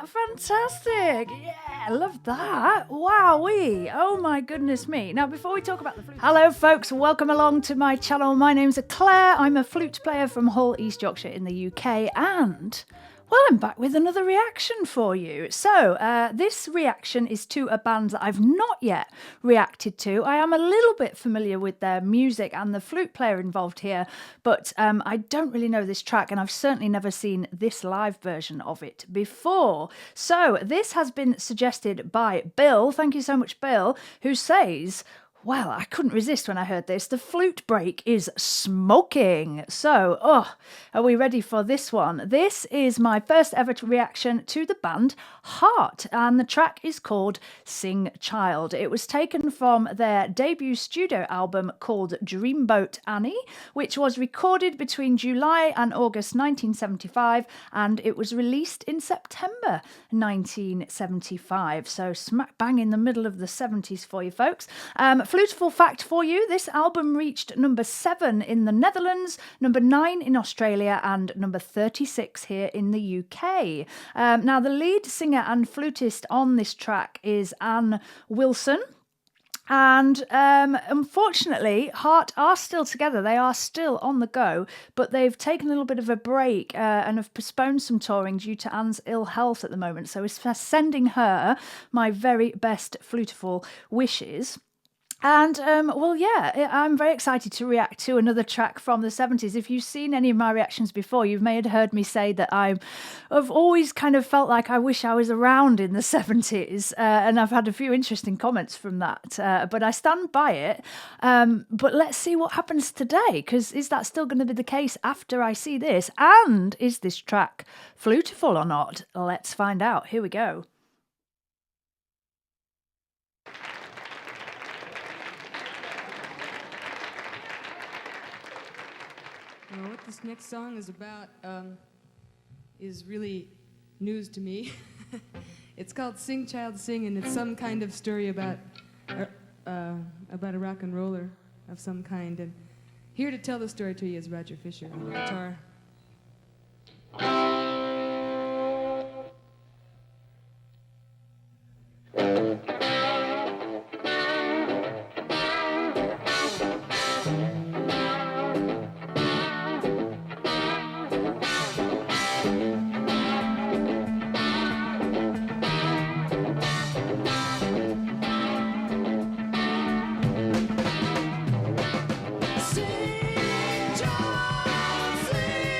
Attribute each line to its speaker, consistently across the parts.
Speaker 1: that fantastic? Yeah, love that. Wowee. Oh my goodness me. Now, before we talk about the flute... Hello, folks. Welcome along to my channel. My name's Claire. I'm a flute player from Hull, East Yorkshire in the UK. And... well, I'm back with another reaction for you. So, this reaction is to a band that I've not yet reacted to. I am a little bit familiar with their music and the flute player involved here, but I don't really know this track, and I've certainly never seen this live version of it before. So, this has been suggested by Bill. Thank you so much, Bill, who says... well, I couldn't resist when I heard this. The flute break is smoking. So, are we ready for this one? This is my first ever reaction to the band Heart, and the track is called Sing Child. It was taken from their debut studio album called Dreamboat Annie, which was recorded between July and August 1975, and it was released in September 1975. So, smack bang in the middle of the 70s for you folks. Flutifull fact for you, this album reached number 7 in the Netherlands, number 9 in Australia, and number 36 here in the UK. Now, the lead singer and flutist on this track is Anne Wilson. And unfortunately, Heart are still together. They are still on the go, but they've taken a little bit of a break and have postponed some touring due to Anne's ill health at the moment. So we're sending her my very best Flutifull wishes. And, well, yeah, I'm very excited to react to another track from the 70s. If you've seen any of my reactions before, you may have heard me say that I've always kind of felt like I wish I was around in the 70s. And I've had a few interesting comments from that. But I stand by it. But let's see what happens today, because is that still going to be the case after I see this? And is this track Flutifull or not? Let's find out. Here we go.
Speaker 2: Well, what this next song is about is really news to me. It's called Sing Child Sing, and it's some kind of story about a rock and roller of some kind. And here to tell the story to you is Roger Fisher on the guitar. Sing, child, sing.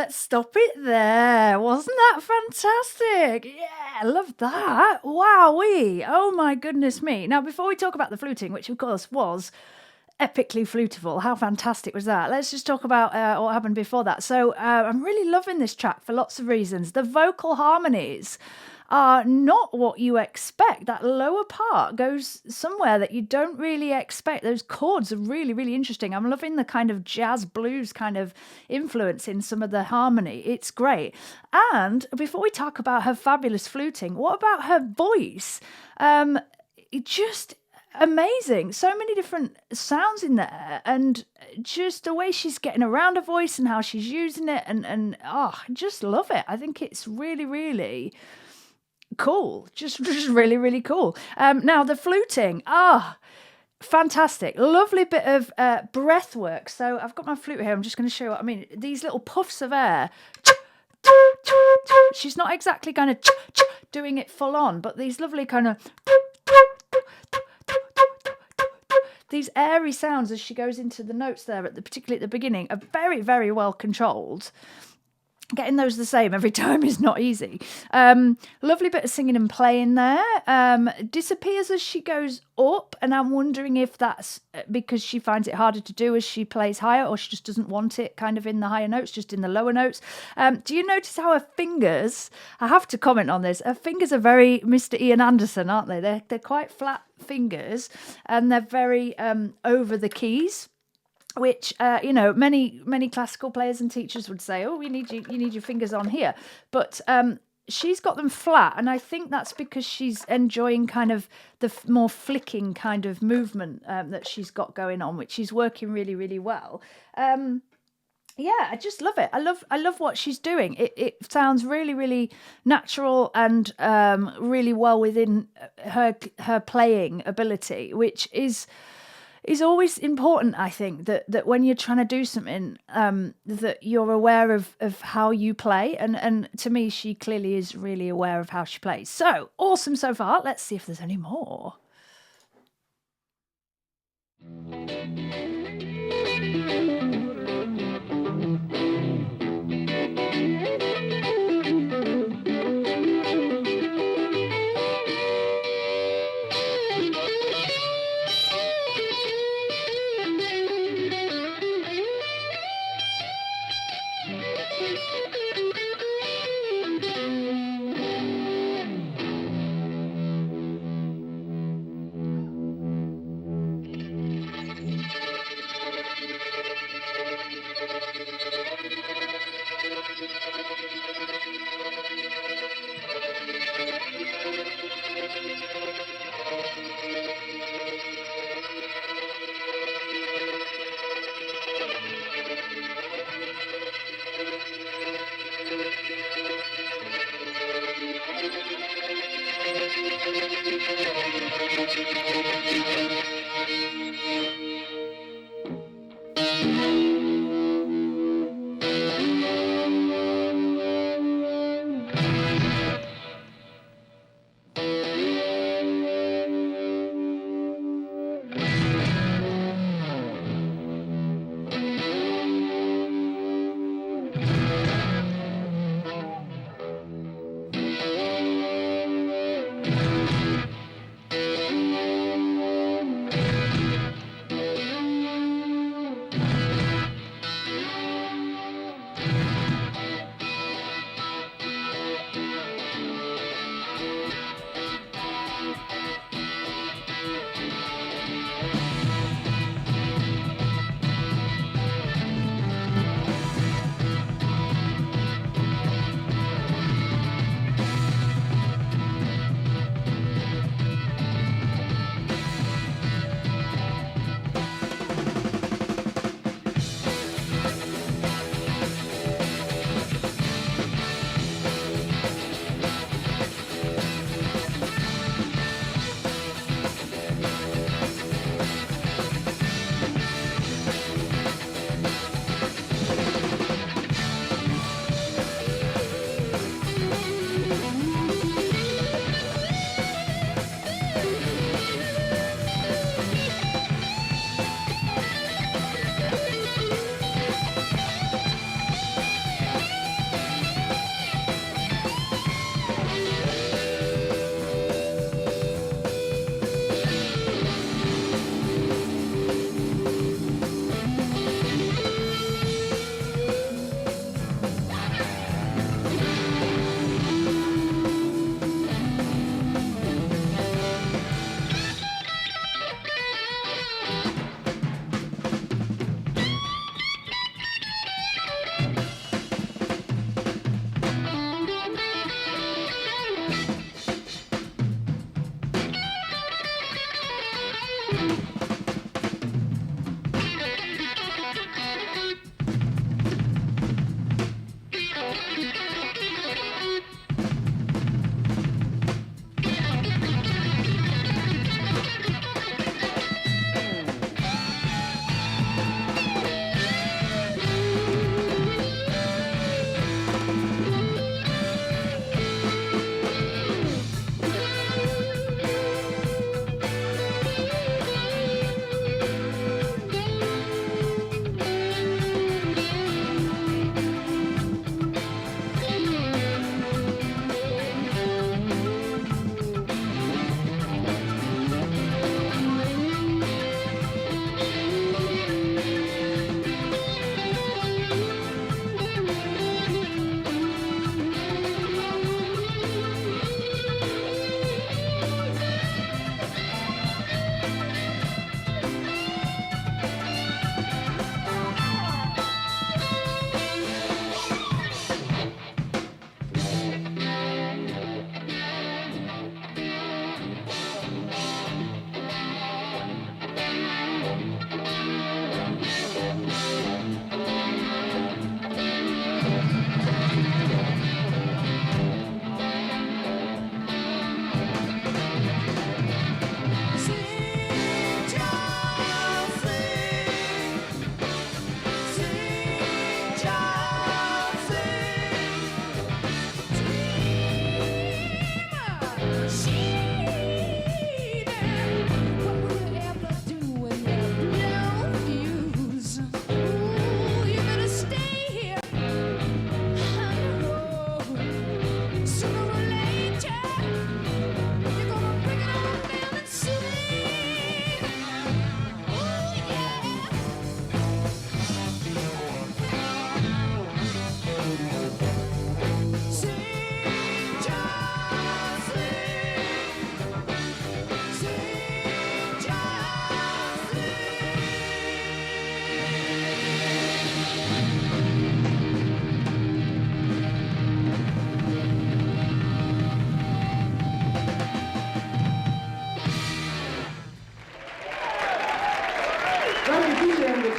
Speaker 1: let's stop it there. Wasn't that fantastic? Yeah, love that. Wowee. Oh my goodness me. Now, before we talk about the fluting, which of course was epically flutifull, how fantastic was that? Let's just talk about what happened before that. So I'm really loving this track for lots of reasons. The vocal harmonies are not what you expect. That lower part goes somewhere that you don't really expect. Those chords are really, really interesting. I'm loving the kind of jazz blues kind of influence in some of the harmony. It's great. And before we talk about her fabulous fluting, what about her voice? Just amazing. So many different sounds in there, and just the way she's getting around her voice and how she's using it, and I just love it. I think it's really, really cool. Just really, really cool. Now the fluting, fantastic. Lovely bit of breath work. So I've got my flute here. I'm just going to show you what I mean. These little puffs of air. She's not exactly kind of doing it full on, but these lovely kind of these airy sounds as she goes into the notes there, particularly at the beginning, are very, very well controlled. Getting those the same every time is not easy. Lovely bit of singing and playing there. Disappears as she goes up, and I'm wondering if that's because she finds it harder to do as she plays higher, or she just doesn't want it kind of in the higher notes, just in the lower notes. Do you notice how her fingers, I have to comment on this, her fingers are very Mr. Ian Anderson, aren't they? They're quite flat fingers, and they're very over the keys. Which many classical players and teachers would say, oh, you need your fingers on here, but she's got them flat, and I think that's because she's enjoying kind of the more flicking kind of movement that she's got going on, which is working really, really well. Yeah, I just love it. I love what she's doing. It sounds really, really natural and really well within her playing ability, which is always important, I think, that when you're trying to do something, that you're aware of how you play. And to me, she clearly is really aware of how she plays. So, awesome so far. Let's see if there's any more.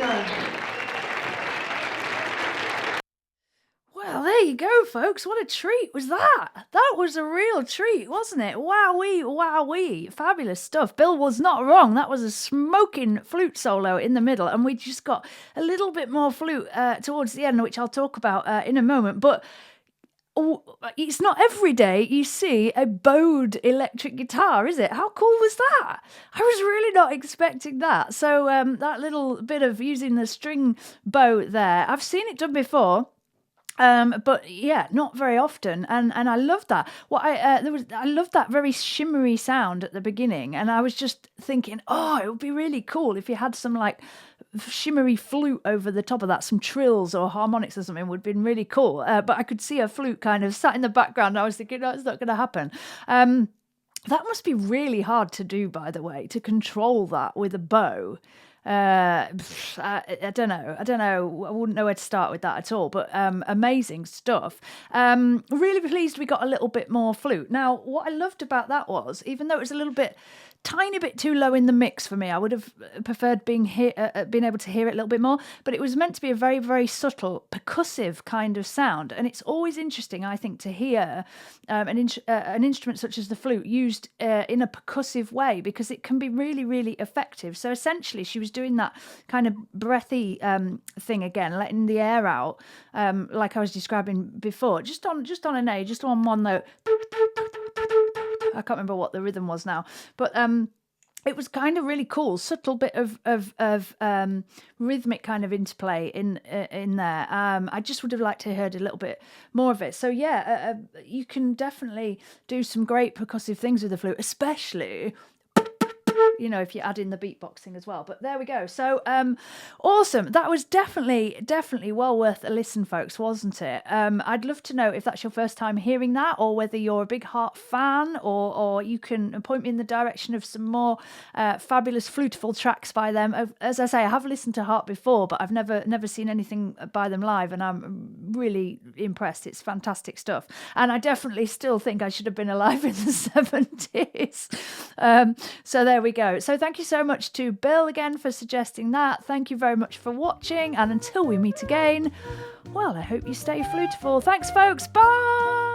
Speaker 2: Club.
Speaker 1: Well, there you go, folks. What a treat was that? That was a real treat, wasn't it? Wowee, wowee. Fabulous stuff. Bill was not wrong. That was a smoking flute solo in the middle, and we just got a little bit more flute towards the end, which I'll talk about in a moment. But it's not every day you see a bowed electric guitar, is it? How cool was that? I was really not expecting that. So that little bit of using the string bow there, I've seen it done before. But yeah, not very often, and I loved that. I loved that very shimmery sound at the beginning, and I was just thinking, oh, it would be really cool if you had some like shimmery flute over the top of that, some trills or harmonics or something would have been really cool. But I could see a flute kind of sat in the background. And I was thinking, no, it's not going to happen. That must be really hard to do, by the way, to control that with a bow. I don't know. I wouldn't know where to start with that at all, but amazing stuff. Really pleased we got a little bit more flute. Now, what I loved about that was, even though it was a tiny bit too low in the mix for me, I would have preferred being able to hear it a little bit more, but it was meant to be a very, very subtle, percussive kind of sound, and it's always interesting, I think, to hear an instrument such as the flute used in a percussive way, because it can be really, really effective. So essentially, she was doing that kind of breathy thing again, letting the air out, like I was describing before, just on an A, just on one note. I can't remember what the rhythm was now, but it was kind of really cool, subtle bit of rhythmic kind of interplay in there. I just would have liked to have heard a little bit more of it. So yeah, you can definitely do some great percussive things with the flute, especially, you know, if you add in the beatboxing as well. But there we go. So awesome. That was definitely well worth a listen, folks, wasn't it? I'd love to know if that's your first time hearing that, or whether you're a big Heart fan, or you can point me in the direction of some more fabulous Flutifull tracks by them. As I say, I have listened to Heart before, but I've never seen anything by them live, and I'm really impressed. It's fantastic stuff. And I definitely still think I should have been alive in the 70s. So there we go. So thank you so much to Bill again for suggesting that. Thank you very much for watching, and until we meet again, well, I hope you stay flutifull. Thanks, folks. Bye.